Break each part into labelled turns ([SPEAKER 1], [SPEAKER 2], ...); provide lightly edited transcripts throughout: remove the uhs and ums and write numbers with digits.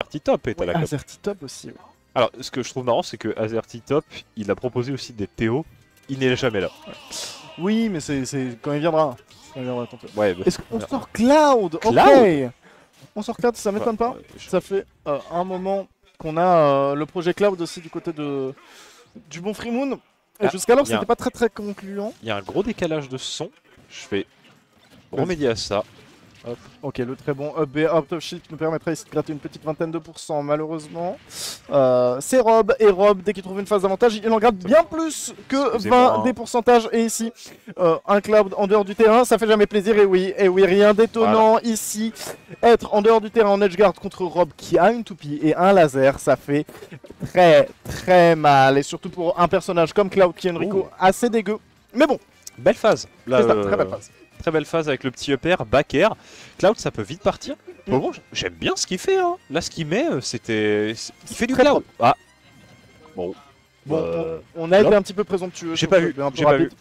[SPEAKER 1] Azertitop est à la COP.
[SPEAKER 2] Azertitop aussi. Ouais.
[SPEAKER 1] Alors, ce que je trouve marrant, c'est que Azertitop, il a proposé aussi des Théo. Il n'est jamais là.
[SPEAKER 2] Oui, mais c'est quand il viendra. Quand il viendra, tant pis.
[SPEAKER 1] Ouais, bah,
[SPEAKER 2] Est-ce qu'on sort Cloud?
[SPEAKER 1] Cloud?
[SPEAKER 2] Ok. On sort Cloud, ça m'étonne pas.
[SPEAKER 1] ouais,
[SPEAKER 2] Ça fait un moment qu'on a le projet Cloud aussi du côté du bon Freemoon. Et
[SPEAKER 1] Ah,
[SPEAKER 2] jusqu'alors,
[SPEAKER 1] y a
[SPEAKER 2] c'était pas très concluant.
[SPEAKER 1] Il y a un gros décalage de son. Je vais remédier à ça. Hop.
[SPEAKER 2] Ok, le très bon up B out of shield qui nous permettrait ici de gratter une petite vingtaine de pourcents, malheureusement. C'est Rob, et Rob, dès qu'il trouve une phase d'avantage, il en gratte bien plus que 20 des pourcentages. Et ici, un Cloud en dehors du terrain, ça fait jamais plaisir. Et oui, rien d'étonnant ici. Être en dehors du terrain en edgeguard contre Rob qui a une toupie et un laser, ça fait très mal. Et surtout pour un personnage comme Cloud qui est Enrico, assez dégueu. Mais bon,
[SPEAKER 1] Belle phase. Là,
[SPEAKER 2] c'est ça, très belle phase.
[SPEAKER 1] Très belle phase avec le petit upper, back air. Cloud, ça peut vite partir. Pour le moment, j'aime bien ce qu'il fait. Hein. Là, ce qu'il met, c'était. Il fait du
[SPEAKER 2] Très
[SPEAKER 1] Cloud.
[SPEAKER 2] propre.
[SPEAKER 1] Ah. Bon.
[SPEAKER 2] Bon, on a été un petit peu présomptueux.
[SPEAKER 1] J'ai pas vu.
[SPEAKER 2] Un peu
[SPEAKER 1] J'ai pas
[SPEAKER 2] rapide.
[SPEAKER 1] vu.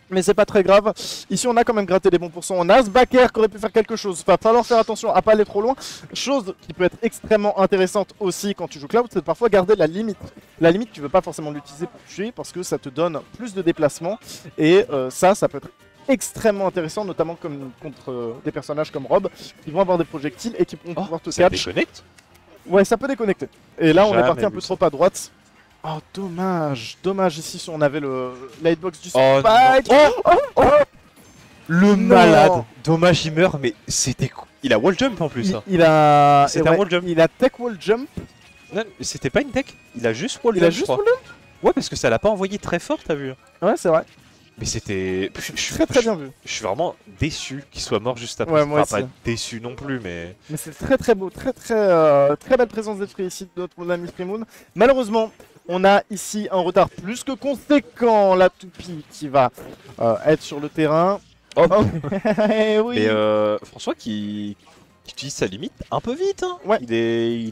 [SPEAKER 2] Mais c'est pas très grave. Ici, on a quand même gratté des bons pourcents. On a ce back air qui aurait pu faire quelque chose. Va falloir faire attention à pas aller trop loin. Chose qui peut être extrêmement intéressante aussi quand tu joues Cloud, c'est de parfois garder la limite. La limite, tu veux pas forcément l'utiliser pour tuer parce que ça te donne plus de déplacement. Et ça peut être extrêmement intéressant, notamment contre des personnages comme Rob qui vont avoir des projectiles et qui vont pouvoir te
[SPEAKER 1] Ça
[SPEAKER 2] catch.
[SPEAKER 1] déconnecte.
[SPEAKER 2] Ouais, ça peut déconnecter. Et là, on est
[SPEAKER 1] Jamais
[SPEAKER 2] parti un
[SPEAKER 1] vu
[SPEAKER 2] peu
[SPEAKER 1] ça.
[SPEAKER 2] trop à droite. Oh, dommage. Dommage ici si on avait le lightbox du
[SPEAKER 1] Oh,
[SPEAKER 2] Spike.
[SPEAKER 1] non. Le
[SPEAKER 2] Non.
[SPEAKER 1] malade. Dommage, il meurt, mais c'était. Il a wall jump en plus. Hein.
[SPEAKER 2] Il a.
[SPEAKER 1] C'était un wall jump.
[SPEAKER 2] Il a tech wall jump.
[SPEAKER 1] Non, c'était pas une tech. Il a juste wall
[SPEAKER 2] Il
[SPEAKER 1] jump.
[SPEAKER 2] a
[SPEAKER 1] je
[SPEAKER 2] juste
[SPEAKER 1] crois.
[SPEAKER 2] wall jump.
[SPEAKER 1] Ouais, parce que ça l'a pas envoyé très fort, t'as vu.
[SPEAKER 2] Ouais, c'est vrai.
[SPEAKER 1] Mais c'était.
[SPEAKER 2] Très bien vu.
[SPEAKER 1] Je suis vraiment déçu qu'il soit mort juste après.
[SPEAKER 2] Ouais, moi
[SPEAKER 1] Enfin,
[SPEAKER 2] aussi.
[SPEAKER 1] pas déçu non plus, mais.
[SPEAKER 2] Mais c'est très beau. Très belle présence d'esprit ici de notre ami Freemoon. Malheureusement, on a ici un retard plus que conséquent. La toupie qui va être sur le terrain.
[SPEAKER 1] Oh.
[SPEAKER 2] Eh oui.
[SPEAKER 1] Mais François qui utilise sa limite un peu vite. Hein.
[SPEAKER 2] Ouais.
[SPEAKER 1] Il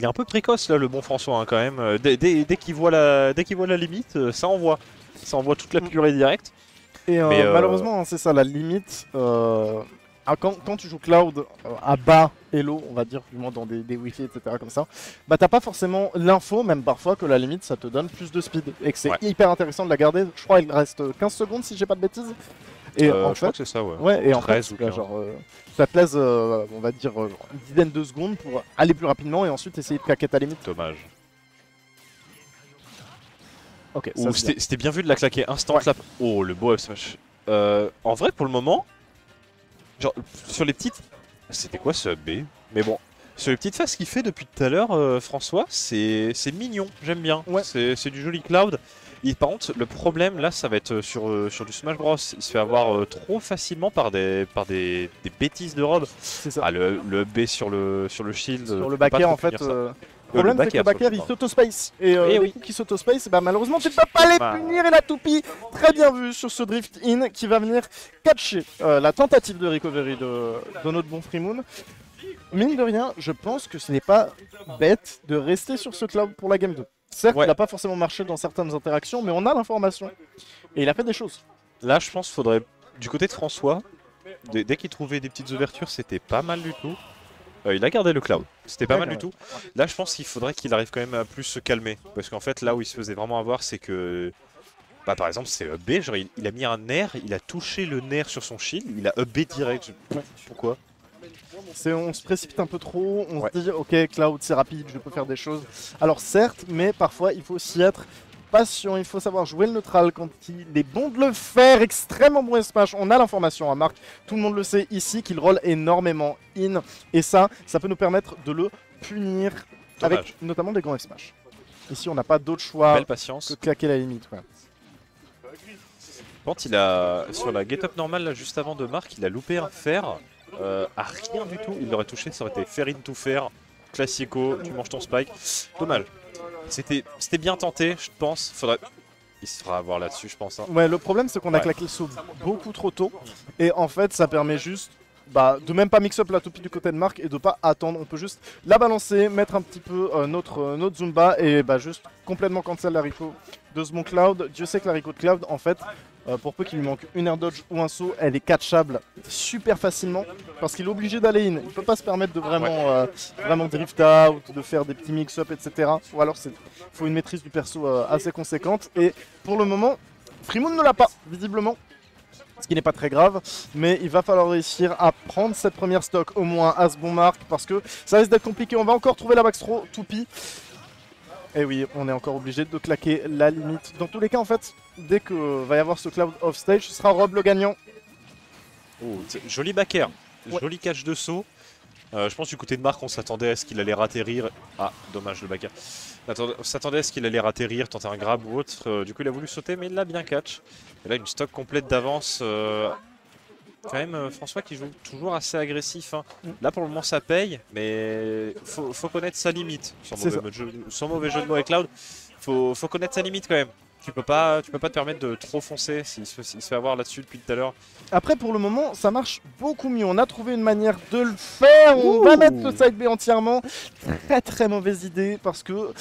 [SPEAKER 1] est un peu précoce là, le bon François quand même. Dès qu'il voit la limite, ça envoie. Ça envoie toute la purée directe.
[SPEAKER 2] Et malheureusement, c'est ça la limite. Quand tu joues Cloud à bas Elo, on va dire, du moins dans des Wi-Fi, etc. comme ça, bah t'as pas forcément l'info, même parfois, que la limite ça te donne plus de speed. Et que c'est hyper intéressant de la garder. Je crois qu'il reste 15 secondes si j'ai pas de bêtises. Et en
[SPEAKER 1] je
[SPEAKER 2] fait,
[SPEAKER 1] crois que c'est ça, ouais.
[SPEAKER 2] ouais, et en fait,
[SPEAKER 1] 13 ou 15.
[SPEAKER 2] ça te laisse, on va dire, une dizaine de secondes pour aller plus rapidement et ensuite essayer de claquer ta limite.
[SPEAKER 1] Dommage.
[SPEAKER 2] Ok, ça c'est bien.
[SPEAKER 1] C'était bien vu de la claquer instant clap. Oh, le beau up smash. En vrai, pour le moment, genre, sur les petites. C'était quoi ce up B? Mais bon, sur les petites phases qu'il fait depuis tout à l'heure, François, c'est mignon, j'aime bien.
[SPEAKER 2] Ouais.
[SPEAKER 1] C'est du joli Cloud. Par contre, le problème là, ça va être sur du Smash Bros. Il se fait avoir trop facilement par des bêtises de Rob.
[SPEAKER 2] C'est ça.
[SPEAKER 1] Ah, le up B sur le shield.
[SPEAKER 2] Sur le
[SPEAKER 1] tu peux pas
[SPEAKER 2] back air,
[SPEAKER 1] trop
[SPEAKER 2] en fait.
[SPEAKER 1] punir ça.
[SPEAKER 2] Le problème, c'est que le back air, il s'auto-space. Et les coups qui s'auto-space, bah, malheureusement, tu peux pas les punir. Et la toupie, très bien vu sur ce drift in qui va venir catcher la tentative de recovery de notre bon Freemoon. Mine de rien, je pense que ce n'est pas bête de rester sur ce Cloud pour la game 2. Certes, il n'a pas forcément marché dans certaines interactions, mais on a l'information. Et il a fait des choses.
[SPEAKER 1] Là, je pense qu'il faudrait, du côté de François, dès qu'il trouvait des petites ouvertures, c'était pas mal du tout. Il a gardé le Cloud, c'était pas mal du tout. Là, je pense qu'il faudrait qu'il arrive quand même à plus se calmer. Parce qu'en fait, là où il se faisait vraiment avoir, c'est que... Bah, par exemple, c'est up B, genre il a mis un nerf, il a touché le nerf sur son shield, il a up B direct. Pourquoi?
[SPEAKER 2] On se précipite un peu trop, on se dit ok Cloud c'est rapide, je peux faire des choses. Alors certes, mais parfois il faut aussi être patient, il faut savoir jouer le neutral quand il est bon de le faire, extrêmement bon smash. On a l'information à Marc, tout le monde le sait ici qu'il roll énormément in et ça peut nous permettre de le punir avec notamment des grands smash. Ici on n'a pas d'autre choix que de claquer la limite. Ouais.
[SPEAKER 1] Quand il a, sur la get up normale là, juste avant de Marc, il a loupé un fer. À rien du tout, il l'aurait touché, ça aurait été fair into fair, classico, tu manges ton spike. Dommage. C'était bien tenté, je pense. Il se fera avoir là-dessus, je pense. Hein.
[SPEAKER 2] Ouais, le problème c'est qu'on a claqué le saut beaucoup trop tôt. Et en fait, ça permet juste de même pas mix-up la toupie du côté de Marc et de pas attendre. On peut juste la balancer, mettre un petit peu notre Zumba et juste complètement cancel la Rico de ce bon Cloud. Dieu sait que la Rico de Cloud, en fait, pour peu qu'il lui manque une air dodge ou un saut, elle est catchable super facilement parce qu'il est obligé d'aller in. Il peut pas se permettre de vraiment drift out, de faire des petits mix-up, etc. Ou alors il faut une maîtrise du perso assez conséquente. Et pour le moment, Freemoon ne l'a pas, visiblement. Ce qui n'est pas très grave, mais il va falloir réussir à prendre cette première stock au moins à ce bon Marc parce que ça risque d'être compliqué. On va encore trouver la backthrow toupie. Et oui, on est encore obligé de claquer la limite. Dans tous les cas, en fait, dès que va y avoir ce Cloud off stage, ce sera Rob le gagnant.
[SPEAKER 1] Oh, joli backer, joli catch de saut. Je pense du côté de Marc, on s'attendait à ce qu'il allait ratterrir. Ah, dommage le backer. On s'attendait à ce qu'il allait ratterrir, tenter un grab ou autre. Du coup, il a voulu sauter, mais il l'a bien catch. Et là, une stock complète d'avance. Quand même, François qui joue toujours assez agressif. Hein. Là, pour le moment, ça paye, mais faut connaître sa limite. Sans mauvais jeu de mots avec Cloud, faut connaître sa limite quand même. Tu peux pas te permettre de trop foncer s'il se fait avoir là-dessus depuis tout à l'heure. Après,
[SPEAKER 2] pour le moment, ça marche beaucoup mieux. On a trouvé une manière de le faire. On va mettre le side B entièrement. Très mauvaise idée parce que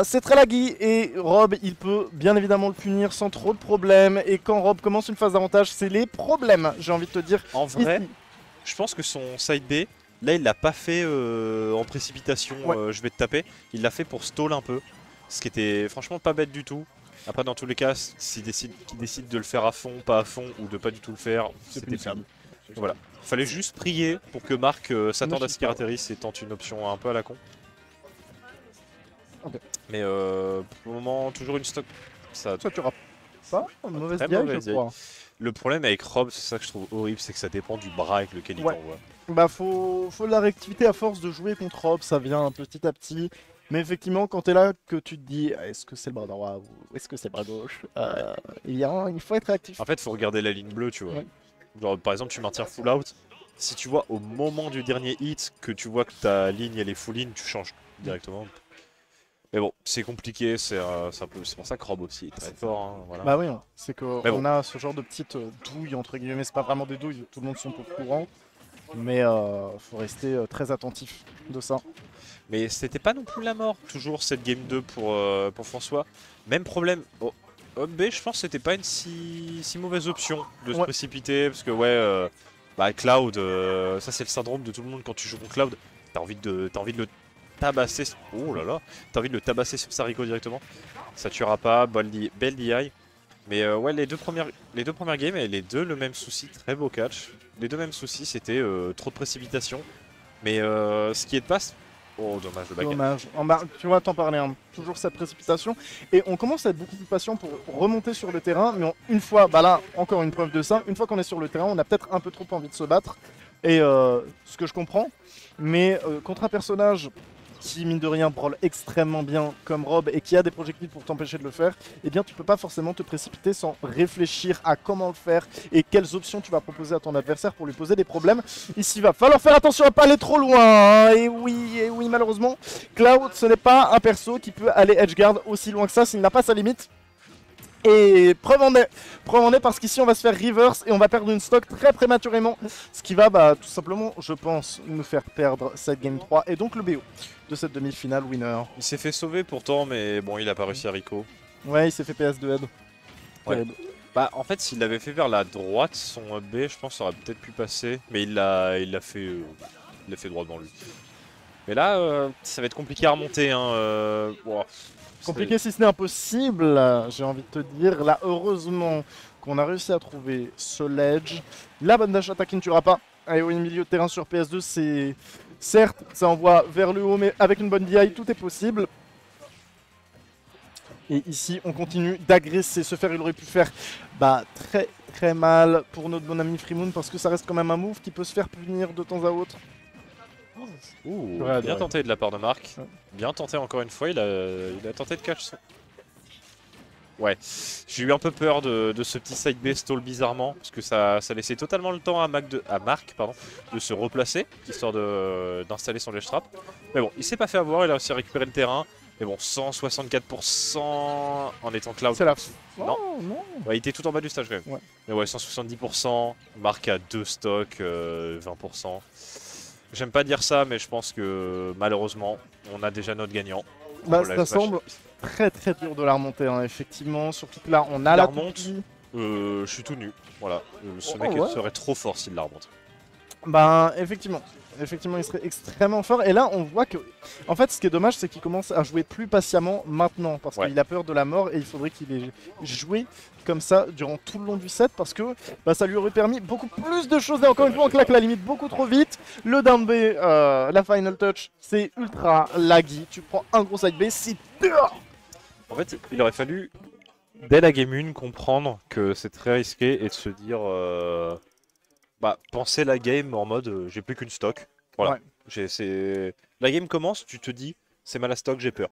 [SPEAKER 2] c'est très laggy et Rob, il peut bien évidemment le punir sans trop de problèmes. Et quand Rob commence une phase d'avantage, c'est les problèmes, j'ai envie de te dire.
[SPEAKER 1] En vrai, je pense que son side B, là, il l'a pas fait en précipitation. Je vais te taper. Il l'a fait pour stall un peu. Ce qui était franchement pas bête du tout. Après, dans tous les cas, s'il décide de le faire à fond, pas à fond, ou de pas du tout le faire, c'était fini. Voilà. Fallait juste prier pour que Marc s'attende à ce qu'il atterrisse et tente une option un peu à la con. Okay. Mais pour le moment, toujours une stock.
[SPEAKER 2] Ça tu auras pas une mauvaise dive, je crois.
[SPEAKER 1] Le problème avec Rob, c'est ça que je trouve horrible, c'est que ça dépend du bras avec lequel il t'envoie.
[SPEAKER 2] Faut la réactivité à force de jouer contre Rob, ça vient petit à petit. Mais effectivement, quand tu es là, que tu te dis est-ce que c'est le bras droit ou est-ce que c'est le bras gauche, il faut être réactif.
[SPEAKER 1] En fait, il faut regarder la ligne bleue, tu vois. Genre, par exemple, tu maintiens full out. Si tu vois au moment du dernier hit que tu vois que ta ligne elle est full in, tu changes directement. Mais bon, c'est compliqué, c'est pour ça que Rob aussi est très fort. Hein, voilà.
[SPEAKER 2] Bah oui, c'est qu'on a ce genre de petites douilles, entre guillemets, c'est pas vraiment des douilles, tout le monde sont au courant. Mais faut rester très attentif de ça.
[SPEAKER 1] Mais c'était pas non plus la mort, toujours cette game 2 pour François. Même problème, B, je pense que c'était pas une si mauvaise option de se précipiter, parce que Cloud, ça c'est le syndrome de tout le monde quand tu joues contre Cloud. T'as envie de le tabasser, oh là là, t'as envie de le tabasser sur sa Rico directement. Ça tuera pas, belle DI. Mais les deux premières games, et les deux le même souci, très beau catch. Les deux mêmes soucis, c'était trop de précipitation. Mais ce qui est de passe... Oh, dommage le back.
[SPEAKER 2] Dommage. Tu vois, t'en parlais, toujours cette précipitation. Et on commence à être beaucoup plus patient pour remonter sur le terrain. Mais une fois, là, encore une preuve de ça, une fois qu'on est sur le terrain, on a peut-être un peu trop envie de se battre. Et ce que je comprends, mais contre un personnage qui, mine de rien, brawl extrêmement bien comme Rob et qui a des projectiles pour t'empêcher de le faire, eh bien tu peux pas forcément te précipiter sans réfléchir à comment le faire et quelles options tu vas proposer à ton adversaire pour lui poser des problèmes. Ici, il va falloir faire attention à pas aller trop loin, hein. Et oui, malheureusement, Cloud, ce n'est pas un perso qui peut aller edgeguard aussi loin que ça s'il n'a pas sa limite. Et preuve en est parce qu'ici on va se faire reverse et on va perdre une stock très prématurément. Ce qui va tout simplement, je pense, nous faire perdre cette game 3 et donc le BO de cette demi-finale winner.
[SPEAKER 1] Il s'est fait sauver pourtant, mais bon, il a pas réussi à Rico.
[SPEAKER 2] Ouais, il s'est fait PS de head.
[SPEAKER 1] Ouais. En fait, s'il l'avait fait vers la droite, son B, je pense, ça aurait peut-être pu passer. Mais il l'a fait droit devant lui. Mais là, ça va être compliqué à remonter. Hein,
[SPEAKER 2] compliqué si ce n'est impossible, j'ai envie de te dire. Là, heureusement qu'on a réussi à trouver ce ledge. La bonne dash attaque qui ne tuera pas. Allez, au milieu de terrain sur PS2, c'est... Certes, ça envoie vers le haut, mais avec une bonne DI, tout est possible. Et ici, on continue d'agresser. Ce faire, il aurait pu faire très mal pour notre bon ami Freemoon, parce que ça reste quand même un move qui peut se faire punir de temps à autre.
[SPEAKER 1] Ouh, bien tenté de la part de Marc. Bien tenté encore une fois, il a tenté de catch son... Ouais, j'ai eu un peu peur de ce petit side B stall bizarrement, parce que ça laissait totalement le temps à Marc de se replacer, histoire d'installer son ledge trap. Mais bon, il s'est pas fait avoir, il a réussi à récupérer le terrain. Mais bon, 164% en étant cloud.
[SPEAKER 2] C'est la...
[SPEAKER 1] Non.
[SPEAKER 2] Oh, non.
[SPEAKER 1] Ouais, il était tout en bas du stage quand même.
[SPEAKER 2] Ouais.
[SPEAKER 1] Mais ouais, 170%, marque à 2 stocks, 20%. J'aime pas dire ça, mais je pense que malheureusement, on a déjà notre gagnant.
[SPEAKER 2] Bah,
[SPEAKER 1] Voilà,
[SPEAKER 2] ça semble très très dur de la remonter, hein, effectivement. Surtout que là, on a
[SPEAKER 1] la
[SPEAKER 2] la
[SPEAKER 1] remonte.
[SPEAKER 2] toupie.
[SPEAKER 1] Je suis tout nu. Voilà. Ce
[SPEAKER 2] Oh,
[SPEAKER 1] mec
[SPEAKER 2] ouais.
[SPEAKER 1] serait trop fort s'il la remonte.
[SPEAKER 2] Bah, effectivement. Effectivement, il serait extrêmement fort. Et là, on voit que. En fait, ce qui est dommage, c'est qu'il commence à jouer plus patiemment maintenant. Parce qu'il a peur de la mort et il faudrait qu'il ait joué comme ça durant tout le long du set. Parce que bah, ça lui aurait permis beaucoup plus de choses. Et encore une fois, on claque la limite beaucoup trop vite. Le down B, la final touch, c'est ultra laggy. Tu prends un gros side B, c'est dur.
[SPEAKER 1] En fait, il aurait fallu, dès la game 1, comprendre que c'est très risqué et de se dire. Bah, penser la game en mode j'ai plus qu'une stock. Voilà.
[SPEAKER 2] Ouais.
[SPEAKER 1] La game commence, tu te dis c'est mal à stock, j'ai peur.